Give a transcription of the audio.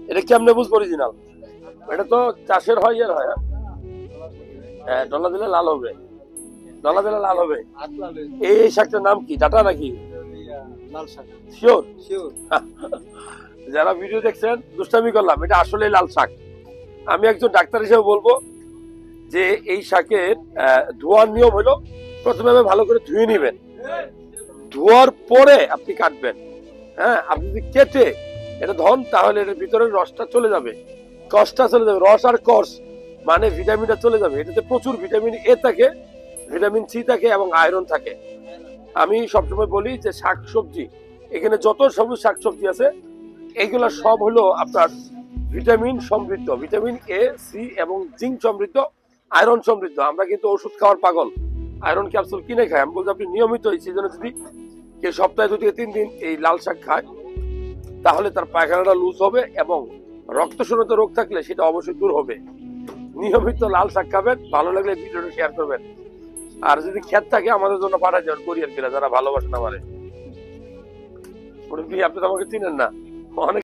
এটা কেমনে বুঝবো অরিজিনাল? এটা তো চাষের হয়, ইয়ের হয়। হ্যাঁ, ডলা দিলে লাল হবে, ডলা দিলে লাল হবে। এই শাকটার নাম কি, ডাটা নাকি? লাল শাক। শিওর? শিওর। যারা ভিডিও দেখছেন, দুষ্টামি করলাম, এটা আসলে লাল শাক। আমি একজন ডাক্তার হিসেবে বলবো যে এই শাকের ধোয়ার নিয়ম হলো, প্রথমে ভালো করে ধুয়ে নিবেন, ধোয়ার পরে আপনি কাটবেন। হ্যাঁ, আপনি যদি কেটে এটা ধন, তাহলে এর ভিতরে রসটা চলে যাবে, কষটা চলে যাবে, রস আর কষ মানে ভিটামিনটা চলে যাবে। এটাতে প্রচুর ভিটামিন এ থাকে, ভিটামিন সি থাকে এবং আয়রন থাকে। আমি সবসময় বলি যে শাকসবজি, এখানে যত সবুজ শাকসবজি আছে এগুলো সব হলো আপনার ভিটামিন সমৃদ্ধ, ভিটামিন এ, সি এবং জিঙ্ক সমৃদ্ধ, আয়রন সমৃদ্ধ। আমরা কিন্তু ওষুধ খাওয়ার পাগল, আয়রন ক্যাপসুল কিনে খাই। আমি বলছি আপনি নিয়মিত এই সিজনে যদি কেউ সপ্তাহে 2 থেকে 3 দিন এই লাল শাক খায়, তাহলে তার পায়খানাটা লুজ হবে এবং রক্ত শূন্যতা রোগ থাকলে সেটা অবশ্যই দূর হবে। নিয়মিত লাল শাক খাবেন, ভালো লাগলে ভিডিওটা শেয়ার করবেন। আর যদি ক্ষেত থাকে আমাদের জন্য পাঠায় যাবেন কোরিয়ার কিনা, যারা ভালোবাসেন আমারে। আপনি তো আমাকে চিনেন না, অনেক